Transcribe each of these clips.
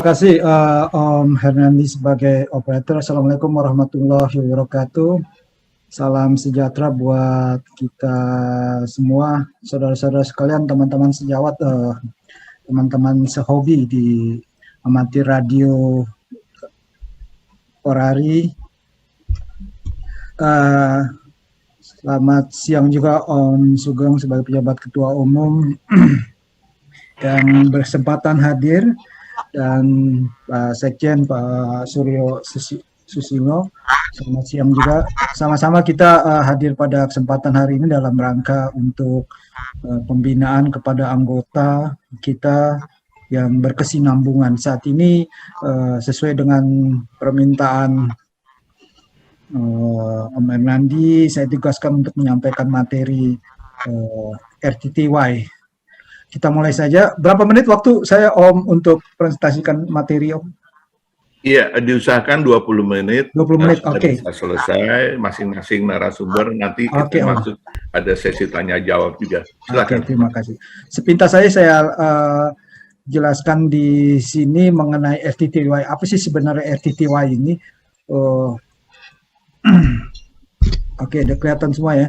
Terima kasih Om Hernandi sebagai operator. Assalamualaikum warahmatullahi wabarakatuh. Salam sejahtera buat kita semua, saudara-saudara sekalian, teman-teman sejawat, teman-teman sehobi di Amati Radio Orari. Selamat siang juga Om Sugeng sebagai pejabat ketua umum yang berkesempatan hadir, dan Pak Sekjen Pak Suryo Susilo. Selamat siang juga. Sama-sama kita hadir pada kesempatan hari ini dalam rangka untuk pembinaan kepada anggota kita yang berkesinambungan. Saat ini sesuai dengan permintaan Om Hernandi, saya tugaskan untuk menyampaikan materi RTTY. Kita mulai saja. Berapa menit waktu saya Om untuk presentasikan materi Om? Iya, diusahakan 20 menit. 20 menit, oke. Bisa selesai, masing-masing narasumber nanti kita masuk ada sesi tanya jawab juga. Silakan. Oke, terima kasih. Sepintas saya jelaskan di sini mengenai RTTY. Apa sih sebenarnya RTTY ini? Oke, udah kelihatan semua ya.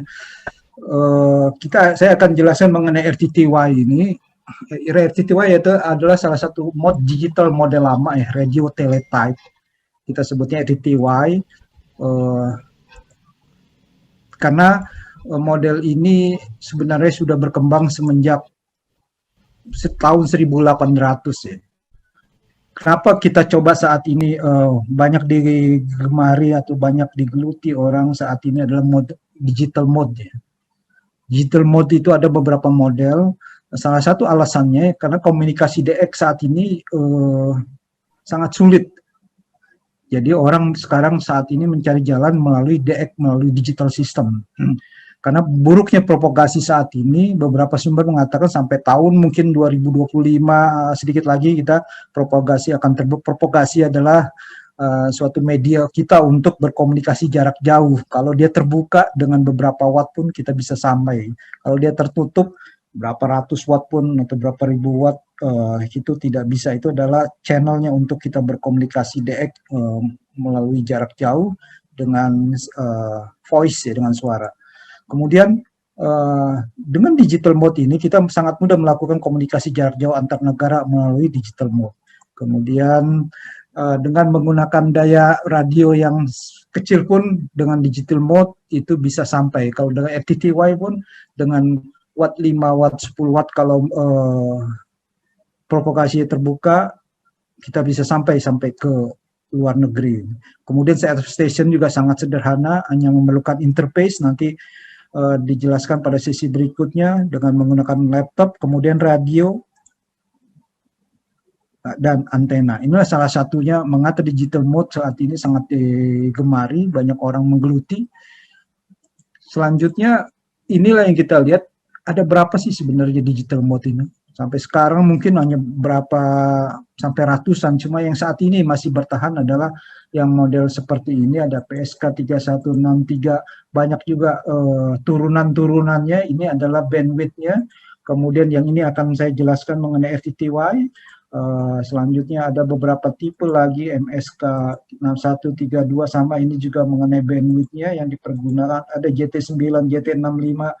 Saya akan jelaskan mengenai RTTY ini. RTTY itu adalah salah satu digital model lama ya, radio teletype. Kita sebutnya RTTY karena model ini sebenarnya sudah berkembang semenjak tahun 1800 ya. Kenapa kita coba saat ini banyak digemari atau banyak digeluti orang saat ini adalah digital mode ya. Digital mode itu ada beberapa model. Salah satu alasannya karena komunikasi DX saat ini sangat sulit. Jadi orang sekarang saat ini mencari jalan melalui DX, melalui digital system. Karena buruknya propagasi saat ini, beberapa sumber mengatakan sampai tahun mungkin 2025 sedikit lagi kita propagasi akan propagasi adalah suatu media kita untuk berkomunikasi jarak jauh. Kalau dia terbuka dengan beberapa watt pun kita bisa sampai. Kalau dia tertutup berapa ratus watt pun atau berapa ribu watt itu tidak bisa. Itu adalah channelnya untuk kita berkomunikasi DX melalui jarak jauh dengan voice ya, dengan suara. Kemudian dengan digital mode ini kita sangat mudah melakukan komunikasi jarak jauh antar negara melalui digital mode. Kemudian dengan menggunakan daya radio yang kecil pun dengan digital mode itu bisa sampai. Kalau dengan RTTY pun dengan watt 5 watt 10 watt kalau propagasi terbuka kita bisa sampai ke luar negeri. Kemudian set station juga sangat sederhana, hanya memerlukan interface, nanti dijelaskan pada sesi berikutnya dengan menggunakan laptop, kemudian radio dan antena. Inilah salah satunya mengapa digital mode saat ini sangat digemari, banyak orang menggeluti. Selanjutnya inilah yang kita lihat, ada berapa sih sebenarnya digital mode ini? Sampai sekarang mungkin hanya berapa sampai ratusan, cuma yang saat ini masih bertahan adalah yang model seperti ini, ada PSK 3163, banyak juga turunan-turunannya, ini adalah bandwidth-nya. Kemudian yang ini akan saya jelaskan mengenai RTTY. Selanjutnya ada beberapa tipe lagi, MSK 6132 sama ini juga mengenai bandwidth-nya yang dipergunakan, ada JT9, JT65.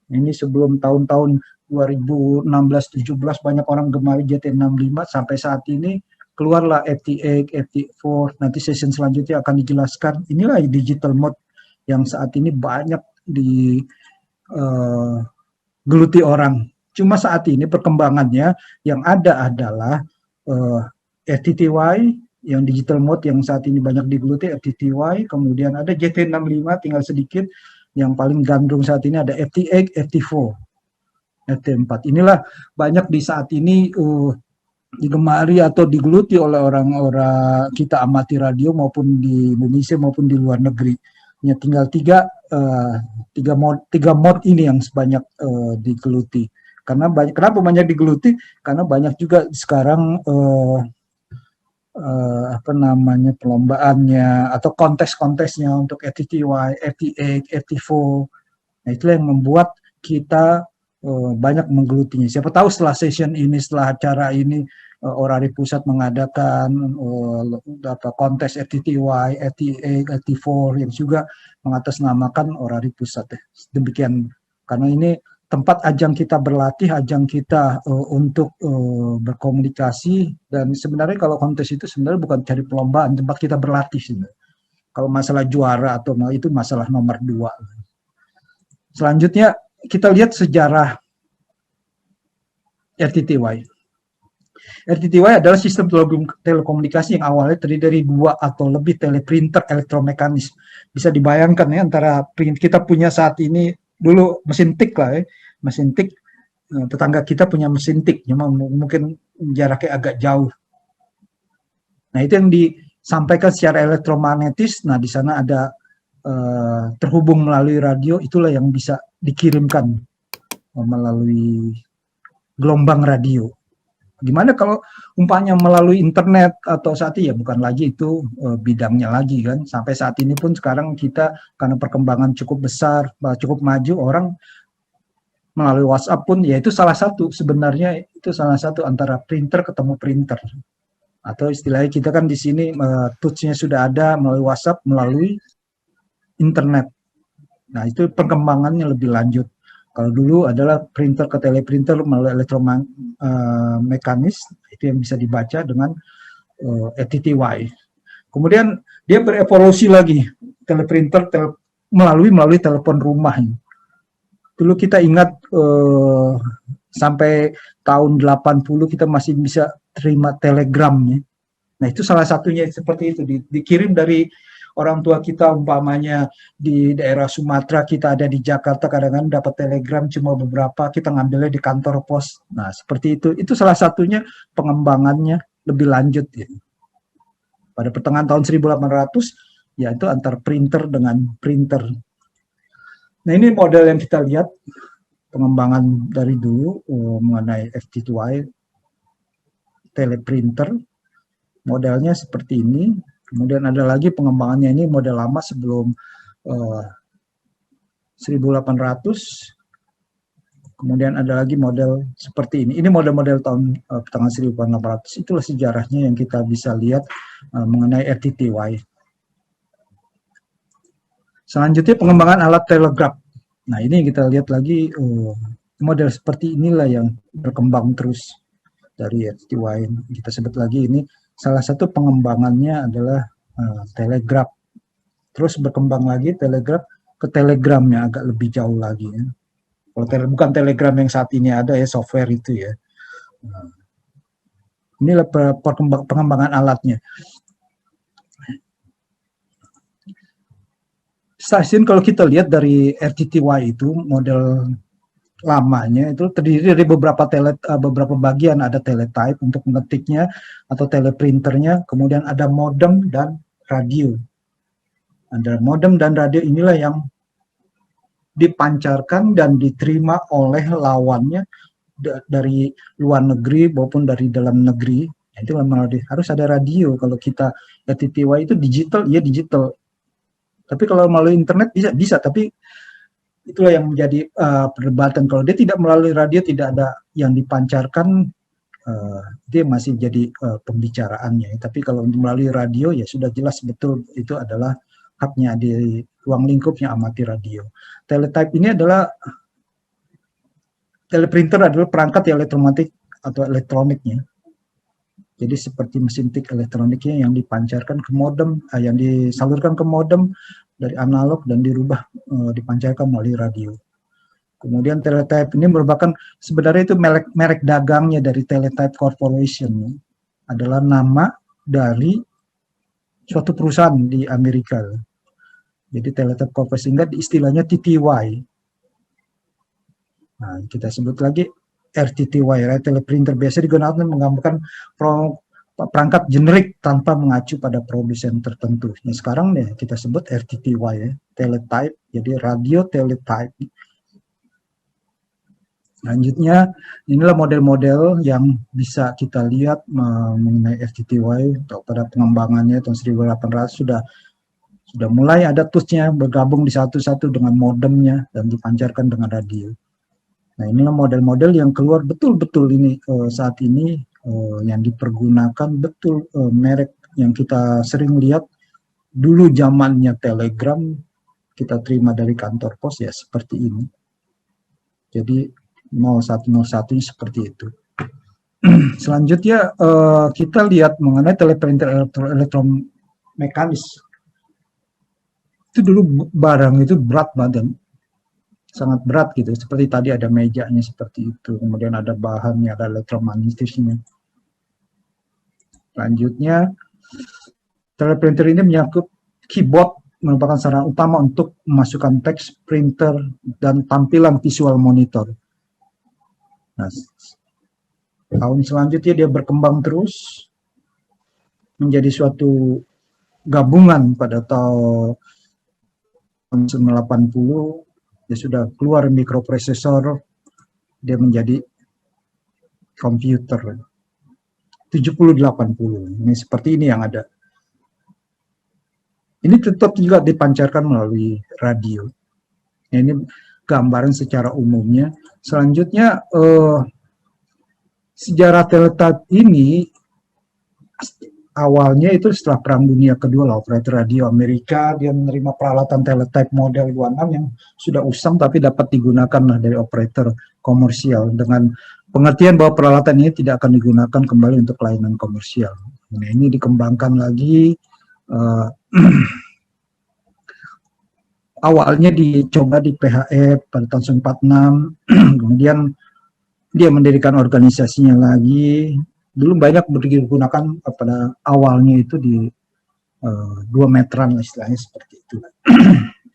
Ini sebelum tahun-tahun 2016-17 banyak orang gemari JT65, sampai saat ini keluarlah FT8, FT4, nanti session selanjutnya akan dijelaskan. Inilah digital mode yang saat ini banyak digeluti orang. Cuma saat ini perkembangannya yang ada adalah FTTY, yang digital mode yang saat ini banyak digeluti FTTY, kemudian ada JT65 tinggal sedikit, yang paling gandrung saat ini ada FT8, FT4, FT4. Inilah banyak di saat ini digemari atau digeluti oleh orang-orang kita amati radio maupun di Indonesia maupun di luar negeri. Hanya tinggal tiga mod ini yang sebanyak digeluti. Kenapa banyak digeluti? Karena banyak juga sekarang perlombaannya atau kontes-kontesnya untuk FTTY, FT8, FT4. Nah, itulah yang membuat kita banyak menggelutinya. Siapa tahu setelah session ini, setelah acara ini, Orari Pusat mengadakan kontes RTTY, RTA, RT4 yang juga mengatasnamakan Orari Pusat. Demikian, karena ini tempat ajang kita berlatih, ajang kita untuk berkomunikasi, dan sebenarnya kalau kontes itu sebenarnya bukan cari perlombaan, tempat kita berlatih sebenarnya. Kalau masalah juara atau itu masalah nomor 2. Selanjutnya kita lihat sejarah RTTY. RTTY adalah sistem telekomunikasi yang awalnya terdiri dari 2 atau lebih teleprinter elektromekanis. Bisa dibayangkan ya, antara kita punya saat ini, dulu mesin tik lah ya, mesin tik, tetangga kita punya mesin tik, cuma mungkin jaraknya agak jauh. Nah, itu yang disampaikan secara elektromagnetis. Nah, di sana ada terhubung melalui radio, itulah yang bisa dikirimkan melalui gelombang radio. Gimana kalau umpamanya melalui internet atau saat ini, ya bukan lagi itu bidangnya lagi kan. Sampai saat ini pun sekarang kita karena perkembangan cukup besar, cukup maju, orang melalui WhatsApp pun, ya itu salah satu, sebenarnya itu salah satu antara printer ketemu printer. Atau istilahnya kita kan di sini tools-nya sudah ada melalui WhatsApp, melalui internet. Nah, itu perkembangannya lebih lanjut. Kalau dulu adalah printer ke teleprinter melalui elektromekanis, itu yang bisa dibaca dengan RTTY. Kemudian dia berevolusi lagi, teleprinter melalui telepon rumah. Dulu kita ingat sampai tahun 80 kita masih bisa terima telegram. Nah, itu salah satunya seperti itu, dikirim dari orang tua kita, umpamanya di daerah Sumatera, kita ada di Jakarta, kadang-kadang dapat telegram cuma beberapa, kita ngambilnya di kantor pos. Nah, seperti itu salah satunya pengembangannya lebih lanjut ya. Pada pertengahan tahun 1800, yaitu antar printer dengan printer. Nah, ini model yang kita lihat, pengembangan dari dulu mengenai RTTY, teleprinter, modelnya seperti ini. Kemudian ada lagi pengembangannya, ini model lama sebelum 1800. Kemudian ada lagi model seperti ini. Ini model-model tahun pertengahan 1800. Itulah sejarahnya yang kita bisa lihat mengenai RTTY. Selanjutnya pengembangan alat telegraf. Nah, ini kita lihat lagi model seperti inilah yang berkembang terus dari RTTY. Kita sebut lagi ini salah satu pengembangannya adalah telegraf. Terus berkembang lagi telegraf ke telegramnya agak lebih jauh lagi ya. Kalau bukan telegram yang saat ini ada ya, software itu ya. Inilah pengembangan alatnya. Stasiun kalau kita lihat dari RTTY itu model lamanya itu terdiri dari beberapa bagian. Ada teletype untuk mengetiknya atau teleprinternya, kemudian ada modem dan radio. Ada modem dan radio, inilah yang dipancarkan dan diterima oleh lawannya dari luar negeri maupun dari dalam negeri. Itu harus ada radio. Kalau kita RTTY itu digital, ya digital. Tapi kalau melalui internet bisa, tapi itulah yang menjadi perdebatan. Kalau dia tidak melalui radio, tidak ada yang dipancarkan, dia masih jadi pembicaraannya. Tapi kalau melalui radio, ya sudah jelas betul itu adalah haknya di ruang lingkupnya amati radio. Teletype ini adalah, teleprinter adalah perangkat elektromatik atau elektroniknya. Jadi seperti mesin tik elektroniknya yang dipancarkan ke modem, yang disalurkan ke modem dari analog dan dirubah dipancarkan melalui radio. Kemudian Teletype ini merupakan sebenarnya itu merek dagangnya dari Teletype Corporation, adalah nama dari suatu perusahaan di Amerika. Jadi Teletype Corporation, sehingga istilahnya TTY. Nah, kita sebut lagi RTTY, teleprinter, biasa digunakan menggambarkan perangkat generik tanpa mengacu pada produsen tertentu. Nah, sekarang nih kita sebut RTTY ya, teletype, jadi radio teletype. Selanjutnya, inilah model-model yang bisa kita lihat mengenai RTTY. Pada pengembangannya tahun 1800 sudah mulai ada tools-nya bergabung di satu-satu dengan modemnya dan dipancarkan dengan radio. Nah, inilah model-model yang keluar betul-betul ini saat ini yang dipergunakan betul merek yang kita sering lihat dulu zamannya telegram kita terima dari kantor pos ya seperti ini. Jadi 0101 seperti itu. Selanjutnya kita lihat mengenai teleprinter elektromekanis. Itu dulu barang itu berat badan, sangat berat gitu. Seperti tadi ada mejanya seperti itu, kemudian ada bahannya, ada elektromagnetisnya. Selanjutnya, teleprinter ini menyangkut keyboard merupakan sarana utama untuk memasukkan teks, printer, dan tampilan visual monitor. Nah, tahun selanjutnya dia berkembang terus menjadi suatu gabungan pada tahun 1980 dia sudah keluar mikroprosesor, dia menjadi komputer 7080. Ini seperti ini yang ada. Ini tetap juga dipancarkan melalui radio. Ini gambaran secara umumnya. Selanjutnya sejarah teletype ini awalnya itu setelah Perang Dunia Kedua lah, operator radio Amerika dia menerima peralatan teletype model 26 yang sudah usang tapi dapat digunakan lah dari operator komersial dengan pengertian bahwa peralatan ini tidak akan digunakan kembali untuk layanan komersial. Nah, ini dikembangkan lagi. Awalnya dicoba di PHF pada tahun 1946, kemudian dia mendirikan organisasinya lagi. Dulu banyak digunakan pada awalnya itu di 2 meteran istilahnya seperti itu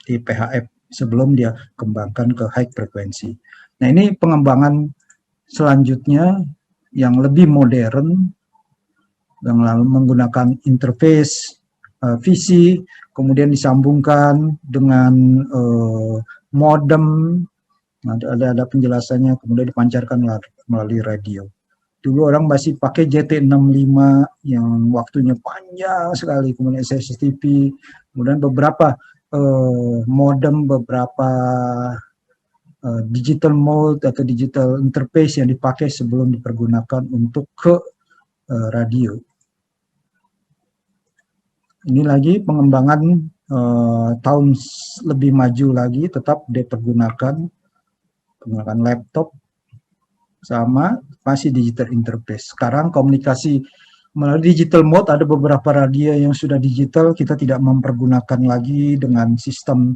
di PHF sebelum dia kembangkan ke high frekuensi. Nah ini pengembangan selanjutnya yang lebih modern yang lalu menggunakan interface VC, kemudian disambungkan dengan modem, ada penjelasannya, kemudian dipancarkan melalui radio. Dulu orang masih pakai JT65 yang waktunya panjang sekali, kemudian SSTP, kemudian beberapa modem, beberapa digital mode atau digital interface yang dipakai sebelum dipergunakan untuk ke radio. Ini lagi pengembangan tahun lebih maju lagi, tetap dipergunakan menggunakan laptop sama masih digital interface. Sekarang komunikasi melalui digital mode, ada beberapa radio yang sudah digital, kita tidak mempergunakan lagi dengan sistem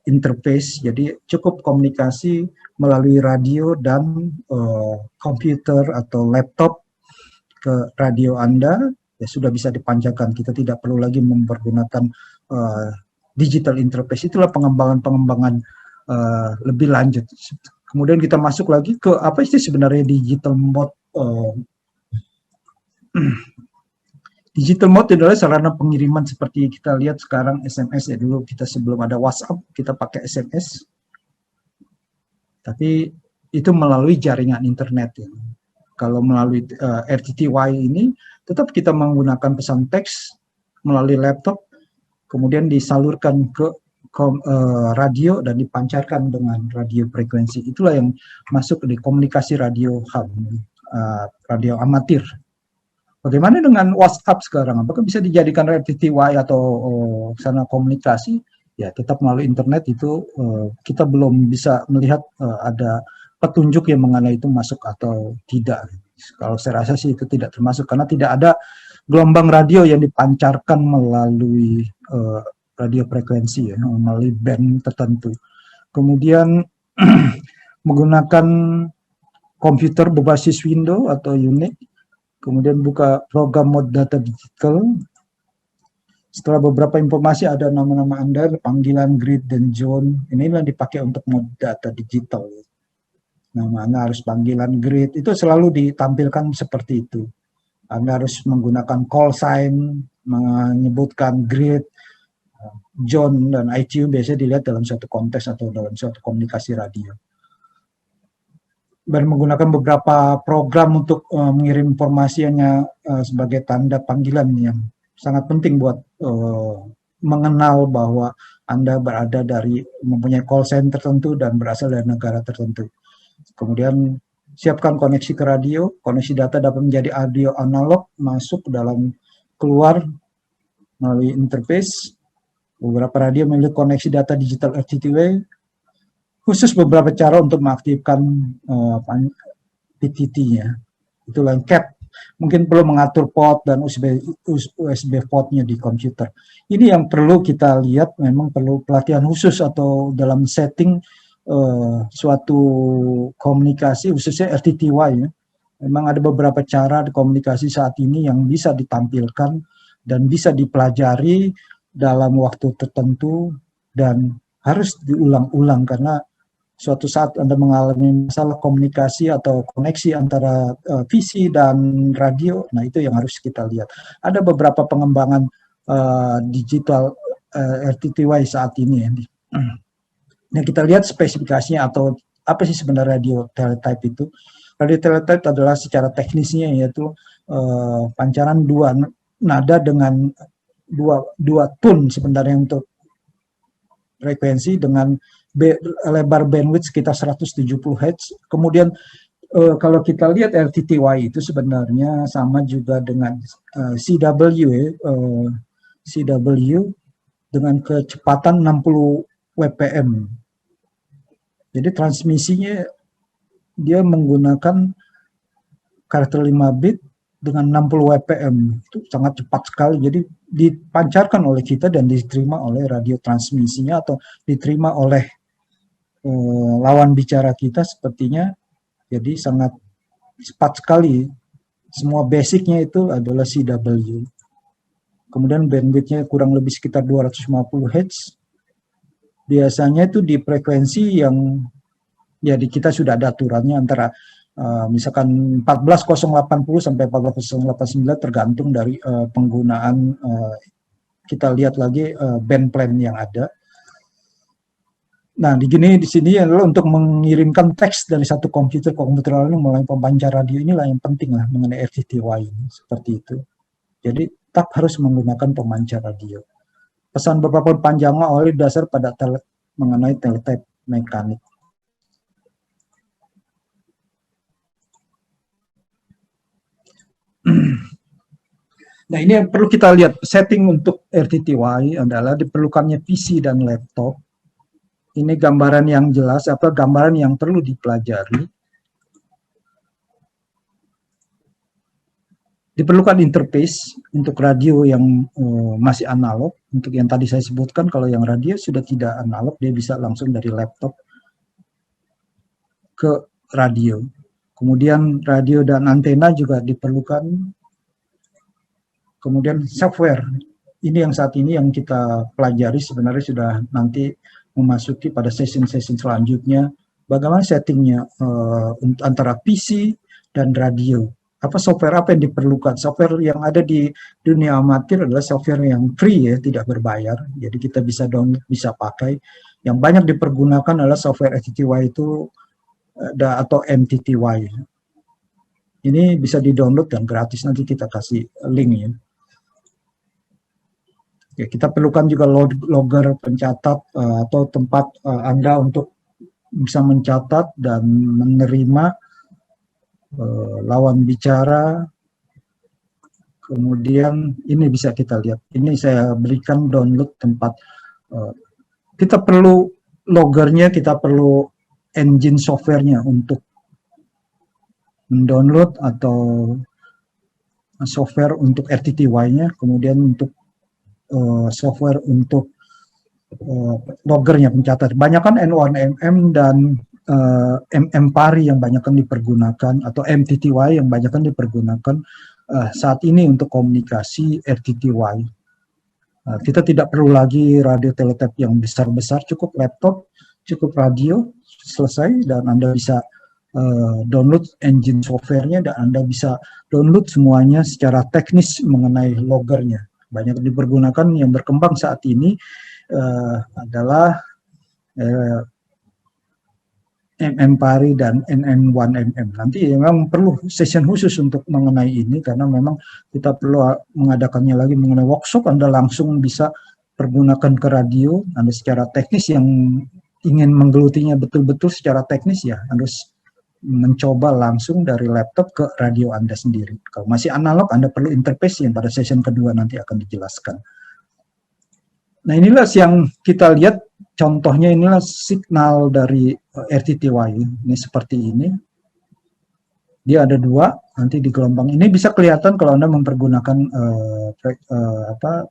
interface, jadi cukup komunikasi melalui radio dan komputer atau laptop ke radio Anda, ya sudah bisa dipancarkan, kita tidak perlu lagi mempergunakan digital interface. Itulah pengembangan-pengembangan lebih lanjut. Kemudian kita masuk lagi ke apa sih sebenarnya digital mode. Digital mode adalah sarana pengiriman seperti kita lihat sekarang SMS ya. Dulu kita sebelum ada WhatsApp kita pakai SMS, tapi itu melalui jaringan internet ya. Kalau melalui RTTY ini tetap kita menggunakan pesan teks melalui laptop, kemudian disalurkan ke radio dan dipancarkan dengan radio frekuensi. Itulah yang masuk di komunikasi radio ham, radio amatir. Bagaimana dengan WhatsApp sekarang? Apakah bisa dijadikan RTTY atau sarana komunikasi? Ya, tetap melalui internet itu kita belum bisa melihat ada petunjuk yang mengenai itu masuk atau tidak. Kalau saya rasa sih itu tidak termasuk karena tidak ada gelombang radio yang dipancarkan melalui radio frekuensi ya, melalui band tertentu. Kemudian menggunakan komputer berbasis Windows atau Unix, kemudian buka program mode data digital. Setelah beberapa informasi ada nama-nama Anda, panggilan grid dan zone. Inilah dipakai untuk mode data digital. Nama Anda harus panggilan grid, itu selalu ditampilkan seperti itu. Anda harus menggunakan call sign, menyebutkan grid, zone, dan ITU biasanya dilihat dalam suatu konteks atau dalam suatu komunikasi radio. Dan menggunakan beberapa program untuk mengirim informasi hanya sebagai tanda panggilan yang sangat penting buat mengenal bahwa Anda berada dari mempunyai call sign tertentu dan berasal dari negara tertentu. Kemudian siapkan koneksi ke radio, koneksi data dapat menjadi audio analog, masuk ke dalam, keluar melalui interface. Beberapa radio memiliki koneksi data digital RTTY, khusus beberapa cara untuk mengaktifkan PTT-nya. Itu lengkap. Mungkin perlu mengatur port dan USB portnya di komputer. Ini yang perlu kita lihat, memang perlu pelatihan khusus atau dalam setting suatu komunikasi, khususnya RTTY ya. Memang ada beberapa cara komunikasi saat ini yang bisa ditampilkan dan bisa dipelajari dalam waktu tertentu dan harus diulang-ulang, karena suatu saat Anda mengalami masalah komunikasi atau koneksi antara PC dan radio, nah itu yang harus kita lihat. Ada beberapa pengembangan digital RTTY saat ini ya. Nah, kita lihat spesifikasinya atau apa sih sebenarnya radio teletype itu. Radio teletype adalah secara teknisnya yaitu pancaran dua nada dengan dua tone sebenarnya untuk frekuensi dengan lebar bandwidth sekitar 170 Hz. Kemudian kalau kita lihat RTTY itu sebenarnya sama juga dengan CW dengan kecepatan 60 WPM. Jadi transmisinya dia menggunakan karakter 5 bit dengan 60 WPM. Itu sangat cepat sekali. Jadi dipancarkan oleh kita dan diterima oleh radio transmisinya atau diterima oleh lawan bicara kita sepertinya. Jadi sangat cepat sekali. Semua basicnya itu adalah CW. Kemudian bandwidthnya kurang lebih sekitar 250 Hz. Biasanya itu di frekuensi yang ya di kita sudah ada aturannya antara misalkan 14080 sampai 14089 tergantung dari penggunaan, kita lihat lagi band plan yang ada. Nah, di sini adalah untuk mengirimkan teks dari satu komputer ke komputer lain melalui pemancar radio, inilah yang penting lah mengenai RTTY ini, seperti itu. Jadi tetap harus menggunakan pemancar radio. Pesan beberapa panjangnya oleh dasar pada mengenai teletype mekanik. Nah, ini yang perlu kita lihat. Setting untuk RTTY adalah diperlukannya PC dan laptop. Ini gambaran yang jelas, apa gambaran yang perlu dipelajari. Diperlukan interface untuk radio yang masih analog. Untuk yang tadi saya sebutkan, kalau yang radio sudah tidak analog, dia bisa langsung dari laptop ke radio. Kemudian radio dan antena juga diperlukan. Kemudian software, ini yang saat ini yang kita pelajari, sebenarnya sudah nanti memasuki pada session-session selanjutnya. Bagaimana settingnya antara PC dan radio. Apa software apa yang diperlukan? Software yang ada di dunia amatir adalah software yang free ya, tidak berbayar. Jadi kita bisa download, bisa pakai. Yang banyak dipergunakan adalah software RTTY itu atau MTTY. Ini bisa di-download dan gratis, nanti kita kasih link ya. Ya, kita perlukan juga logger pencatat atau tempat Anda untuk bisa mencatat dan menerima lawan bicara. Kemudian ini bisa kita lihat. Ini saya berikan download tempat. Kita perlu loggernya, kita perlu engine softwarenya untuk mendownload atau software untuk RTTY-nya, kemudian untuk software untuk loggernya pencatat. Banyakan N1MM dan MMPARI yang banyakan dipergunakan atau MTTY yang banyakan dipergunakan saat ini untuk komunikasi RTTY. Kita tidak perlu lagi radio teletype yang besar-besar, cukup laptop, cukup radio, selesai, dan Anda bisa download engine softwarenya dan Anda bisa download semuanya secara teknis mengenai loggernya. Banyak dipergunakan yang berkembang saat ini adalah MMPARI dan NN1MM. Nanti memang perlu session khusus untuk mengenai ini karena memang kita perlu mengadakannya lagi mengenai workshop. Anda langsung bisa pergunakan ke radio. Anda secara teknis yang ingin menggelutinya betul-betul secara teknis ya harus mencoba langsung dari laptop ke radio Anda sendiri. Kalau masih analog, Anda perlu interface yang pada session kedua nanti akan dijelaskan. Nah, inilah yang kita lihat, contohnya inilah signal dari RTTY. Ini seperti ini. Dia ada dua, nanti di gelombang ini bisa kelihatan kalau Anda mempergunakan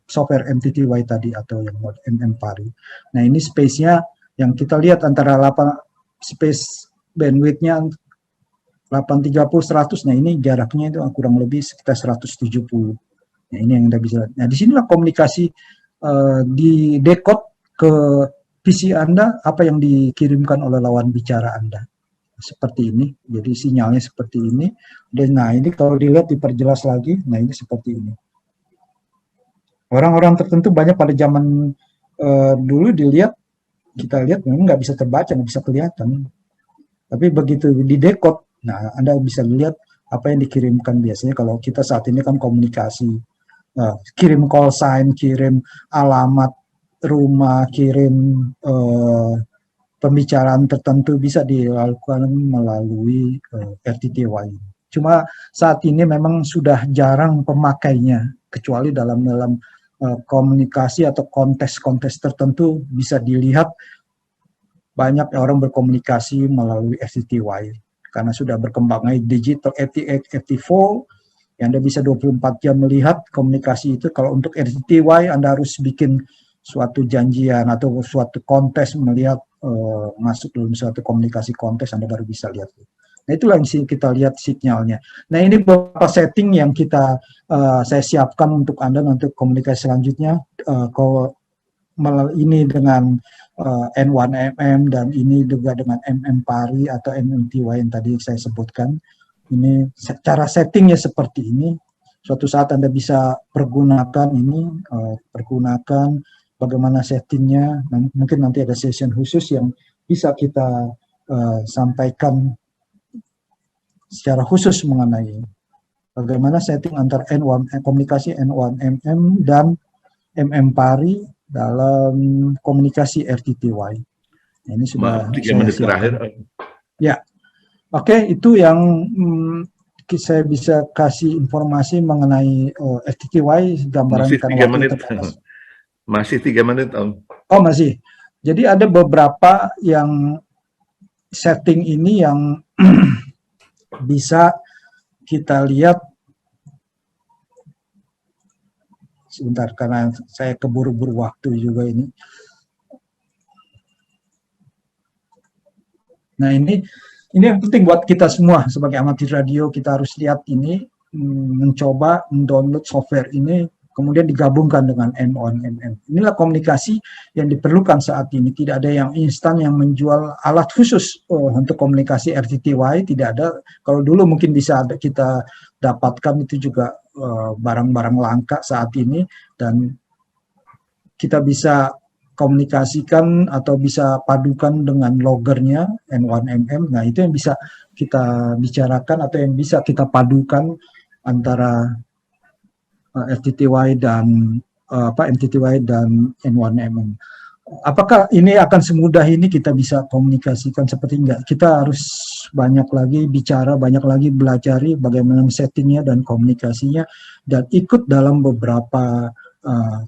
software MTTY tadi atau yang MM-Pari. Nah, ini space-nya yang kita lihat antara space bandwidth-nya 830-100. Nah, ini jaraknya itu kurang lebih sekitar 170. Nah, ini yang Anda bisa lihat. Nah, disinilah komunikasi di decode ke PC Anda apa yang dikirimkan oleh lawan bicara Anda. Seperti ini, jadi sinyalnya seperti ini. Dan nah, ini kalau dilihat diperjelas lagi, nah ini seperti ini. Orang-orang tertentu banyak pada zaman dulu kita lihat memang nggak bisa terbaca, nggak bisa kelihatan. Tapi begitu di decode, nah Anda bisa lihat apa yang dikirimkan biasanya. Kalau kita saat ini kan komunikasi, kirim call sign, kirim alamat rumah, kirim pembicaraan tertentu bisa dilakukan melalui RTTY. Cuma saat ini memang sudah jarang pemakainya, kecuali dalam komunikasi atau kontes-kontes tertentu bisa dilihat banyak orang berkomunikasi melalui RTTY karena sudah berkembangnya digital FT8, FT4 yang Anda bisa 24 jam melihat komunikasi itu. Kalau untuk RTTY Anda harus bikin suatu janjian atau suatu kontes melihat masuk dalam suatu komunikasi kontes Anda baru bisa lihat. Nah, itulah yang kita lihat sinyalnya. Nah, ini beberapa setting yang saya siapkan untuk Anda untuk komunikasi selanjutnya. Kalau ini dengan N1MM dan ini juga dengan MM-Pari atau MMTY yang tadi saya sebutkan. Ini cara settingnya seperti ini. Suatu saat Anda bisa pergunakan ini, bagaimana settingnya. Mungkin nanti ada session khusus yang bisa kita sampaikan secara khusus mengenai bagaimana setting antara komunikasi N1MM dan MM-Pari dalam komunikasi RTTY. Nah, ini sudah 3 menit terakhir. Ya, oke, itu yang saya bisa kasih informasi mengenai RTTY, gambaran masih 3 menit. Masih 3 menit, Om. Oh, masih. Jadi ada beberapa yang setting ini yang bisa kita lihat. Sebentar, karena saya keburu-buru waktu juga ini. Nah, ini yang penting buat kita semua sebagai amatir radio. Kita harus lihat ini, mencoba mendownload software ini, kemudian digabungkan dengan N1MM. Inilah komunikasi yang diperlukan saat ini. Tidak ada yang instan yang menjual alat khusus untuk komunikasi RTTY, tidak ada. Kalau dulu mungkin bisa ada, kita dapatkan itu juga barang-barang langka saat ini, dan kita bisa komunikasikan atau bisa padukan dengan loggernya N1MM. Nah, itu yang bisa kita bicarakan atau yang bisa kita padukan antara RTTY dan MTTY dan N1MM. Apakah ini akan semudah ini kita bisa komunikasikan? Seperti enggak. Kita harus banyak lagi bicara, banyak lagi belajar bagaimana settingnya dan komunikasinya, dan ikut dalam beberapa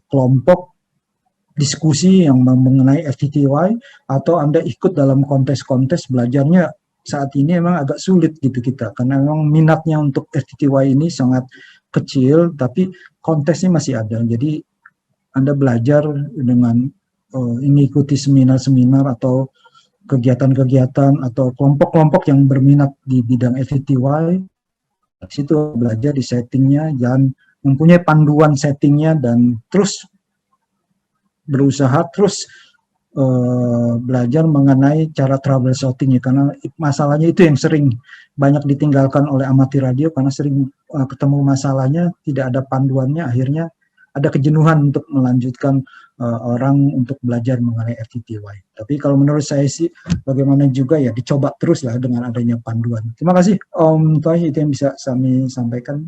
kelompok diskusi yang mengenai RTTY, atau Anda ikut dalam kontes-kontes. Belajarnya saat ini memang agak sulit gitu kita, karena memang minatnya untuk RTTY ini sangat kecil, tapi kontesnya masih ada. Jadi Anda belajar dengan mengikuti seminar-seminar atau kegiatan-kegiatan atau kelompok-kelompok yang berminat di bidang RTTY. Di situ belajar di settingnya, dan mempunyai panduan settingnya, dan terus berusaha terus belajar mengenai cara troubleshooting, karena masalahnya itu yang sering banyak ditinggalkan oleh amatir radio, karena sering ketemu masalahnya, tidak ada panduannya, akhirnya ada kejenuhan untuk melanjutkan orang untuk belajar mengenai RTTY. Tapi kalau menurut saya sih, bagaimana juga ya dicoba terus lah dengan adanya panduan. Terima kasih Om Toy, itu yang bisa kami sampaikan.